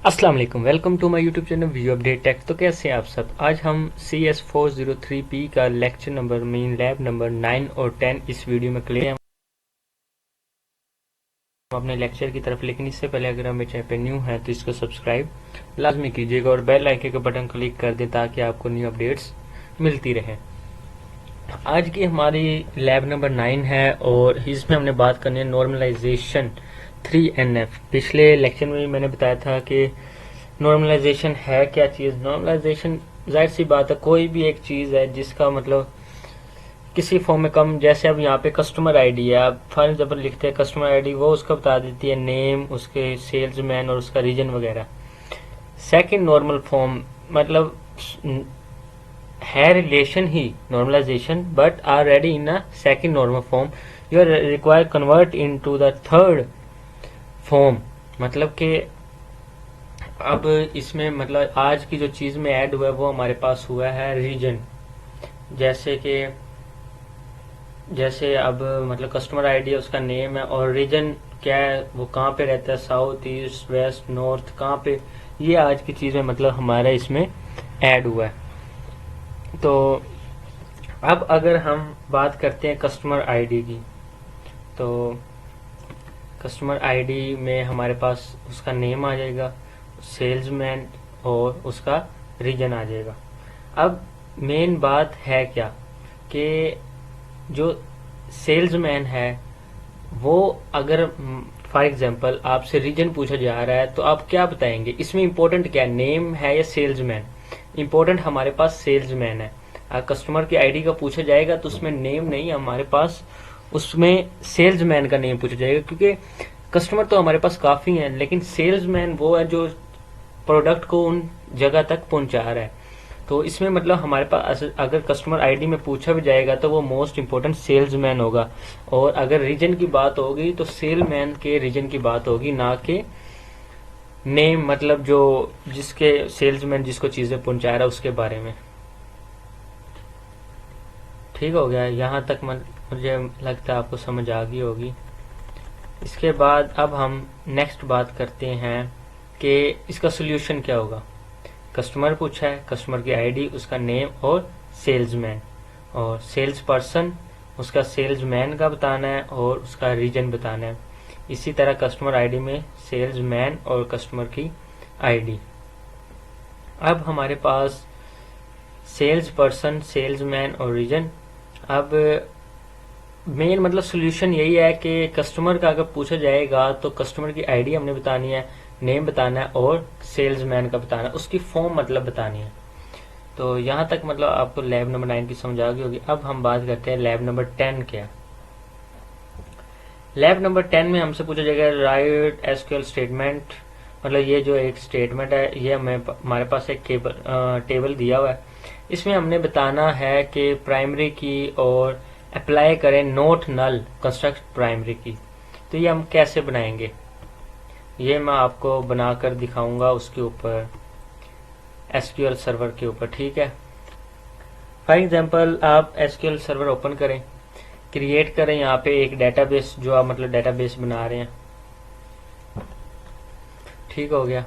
अस्सलाम वालेकुम, welcome to my YouTube channel view update tech. तो कैसे हैं आप सब। आज हम CS403P का lecture number mean lab number 9 और 10 इस वीडियो में क्लियर हैं अपने लेक्चर की तरफ। लेकिन इससे पहले अगर हम मेरे चैनल पे न्यू हैं तो इसको सब्सक्राइब लाजमी कीजिएगा और बेल आइकन का बटन क्लिक कर दें ताकि आपको न्यू अपडेट्स मिलती रहें। आज की हमारी लैब नंबर 9 है और इसमें हमने बात करनी है नॉर्मलाइजेशन 3NF। पिछले लेक्चर में भी मैंने बताया था कि नॉर्मलाइजेशन है क्या चीज़। नॉर्मलाइजेशन जाहिर सी बात है, कोई भी एक चीज़ है जिसका मतलब किसी फॉर्म में कम, जैसे अब यहाँ पे कस्टमर आईडी है, आप फॉर एग्जाम्पल लिखते हैं कस्टमर आईडी, वो उसका बता देती है नेम, उसके सेल्समैन और उसका रीजन वगैरह। सेकंड नॉर्मल फॉर्म मतलब है रिलेशन ही normalization but are ready in a second normal form, you are require convert in to the third form. मतलब कि अब इसमें मतलब आज की जो चीज में ऐड हुआ है वो हमारे पास हुआ है रीजन। जैसे कि जैसे अब मतलब कस्टमर आईडी है, उसका नेम है, और रीजन क्या है, वो कहाँ पे रहता है, साउथ ईस्ट वेस्ट नॉर्थ कहाँ पे, ये आज की चीज में मतलब हमारा इसमें ऐड हुआ है। तो अब अगर हम बात करते हैं कस्टमर आईडी की, तो कस्टमर आईडी में हमारे पास उसका नेम आ जाएगा, सेल्समैन और उसका रीजन आ जाएगा। अब मेन बात है क्या कि जो सेल्समैन है वो अगर फॉर एग्जांपल आपसे रीजन पूछा जा रहा है तो आप क्या बताएंगे। इसमें इंपॉर्टेंट क्या, नेम है या सेल्समैन। इंपॉर्टेंट हमारे पास सेल्समैन है। कस्टमर की आईडी का पूछा जाएगा तो उसमें नेम नहीं, हमारे पास उसमें सेल्समैन का नेम पूछा जाएगा, क्योंकि कस्टमर तो हमारे पास काफी हैं लेकिन सेल्समैन वो है जो प्रोडक्ट को उन जगह तक पहुंचा रहा है। तो इसमें मतलब हमारे पास अगर कस्टमर आईडी में पूछा भी जाएगा तो वो मोस्ट इंपोर्टेंट सेल्समैन होगा, और अगर रीजन की बात होगी तो सेलमैन के रीजन की बात होगी, ना कि नेम, मतलब जो जिसके सेल्समैन जिसको चीजें पहुंचा रहा है उसके बारे में। ठीक हो गया, यहाँ तक मुझे लगता है आपको समझ आ गई होगी। इसके बाद अब हम नेक्स्ट बात करते हैं कि इसका सोल्यूशन क्या होगा। कस्टमर पूछा है, कस्टमर की आईडी, उसका नेम और सेल्समैन, और सेल्स पर्सन उसका सेल्समैन का बताना है और उसका रीजन बताना है। इसी तरह कस्टमर आईडी में सेल्समैन और कस्टमर की आईडी। अब हमारे पास सेल्स पर्सन, सेल्समैन और रीजन। अब मेन मतलब सोल्यूशन यही है कि कस्टमर का अगर पूछा जाएगा तो कस्टमर की आईडी हमने बतानी है, नेम बताना है और सेल्समैन का बताना है, उसकी फॉर्म मतलब बतानी है। तो यहाँ तक मतलब आपको लैब नंबर 9 की समझ आ गई होगी। अब हम बात करते हैं लैब नंबर 10 क्या। लैब नंबर 10 में हमसे पूछा जाएगा राइट एसक्यूएल स्टेटमेंट। मतलब ये जो एक स्टेटमेंट है, ये हमारे पास एक टेबल दिया हुआ है। इसमें हमने बताना है कि प्राइमरी की और अप्लाई करें नोट नल कंस्ट्रक्ट प्राइमरी की। तो ये हम कैसे बनाएंगे, ये मैं आपको बनाकर दिखाऊंगा उसके ऊपर, एसक्यूएल सर्वर के ऊपर। ठीक है, फॉर एग्जांपल आप एसक्यूएल सर्वर ओपन करें, क्रिएट करें यहाँ पे एक डेटाबेस, जो आप मतलब डेटाबेस बना रहे हैं। ठीक हो गया,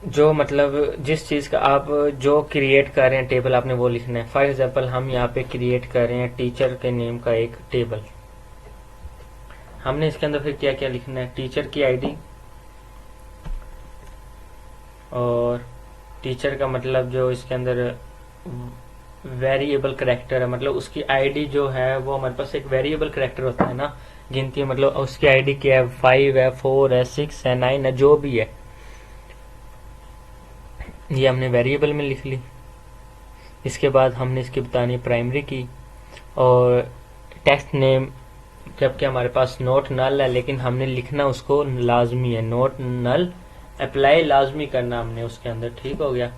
जो मतलब जिस चीज का आप जो क्रिएट कर रहे हैं टेबल आपने वो लिखना है। फॉर एग्जांपल हम यहाँ पे क्रिएट कर रहे हैं टीचर के नेम का एक टेबल। हमने इसके अंदर फिर क्या क्या लिखना है, टीचर की आईडी, और टीचर का मतलब जो इसके अंदर वेरिएबल करेक्टर है, मतलब उसकी आईडी जो है वो हमारे पास एक वेरिएबल करेक्टर होता है ना, गिनती, मतलब उसकी आईडी क्या है, 5 है, 4 है, 6 है, 9 है, जो भी है, ये हमने वेरिएबल में लिख ली। इसके बाद हमने इसकी बतानी प्राइमरी की और टेक्स्ट नेम, जबकि हमारे पास नोट नल है लेकिन हमने लिखना उसको लाजमी है, नोट नल अप्लाई लाजमी करना हमने उसके अंदर। ठीक हो गया,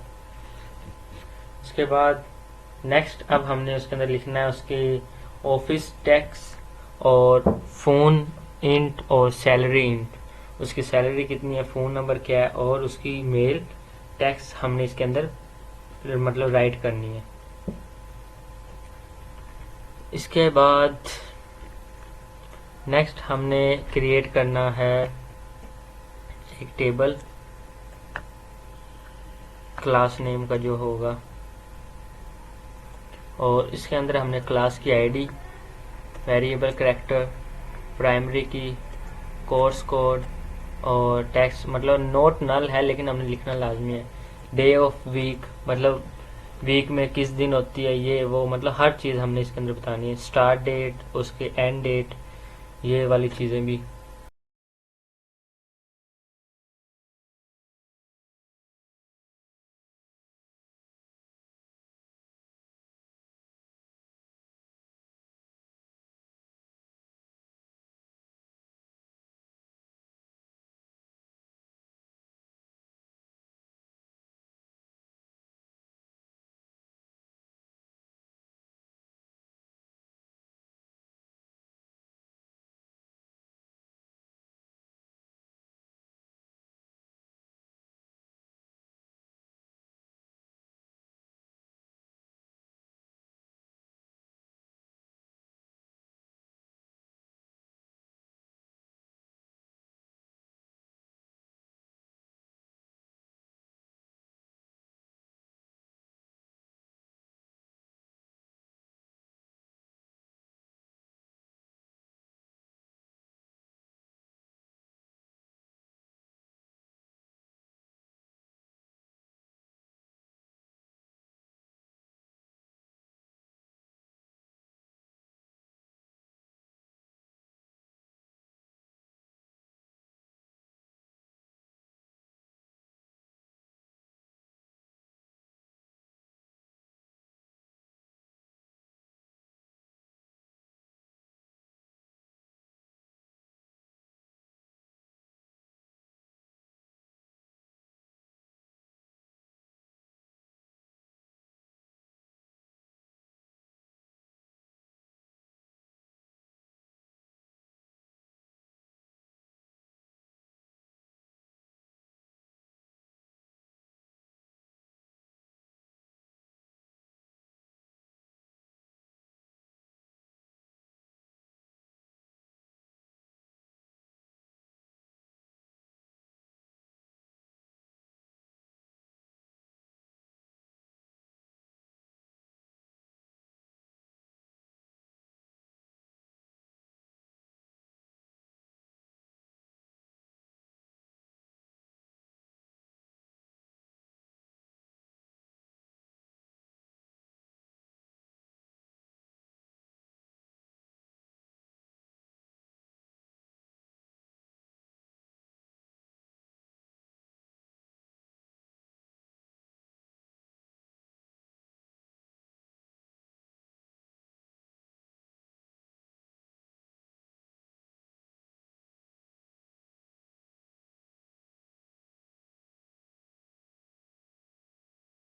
उसके बाद नेक्स्ट अब हमने उसके अंदर लिखना है उसकी ऑफिस टैक्स और फोन इंट और सैलरी इंट, उसकी सैलरी कितनी है, फोन नंबर क्या है, और उसकी मेल टैक्स हमने इसके अंदर मतलब राइट करनी है। इसके बाद नेक्स्ट हमने क्रिएट करना है एक टेबल क्लास नेम का जो होगा, और इसके अंदर हमने क्लास की आईडी, वेरिएबल कैरेक्टर, प्राइमरी की, कोर्स कोड और टेक्स्ट, मतलब नोट नल है लेकिन हमने लिखना लाजमी है। डे ऑफ वीक, मतलब वीक में किस दिन होती है ये वो, मतलब हर चीज़ हमने इसके अंदर बतानी है। स्टार्ट डेट, उसके एंड डेट, ये वाली चीज़ें भी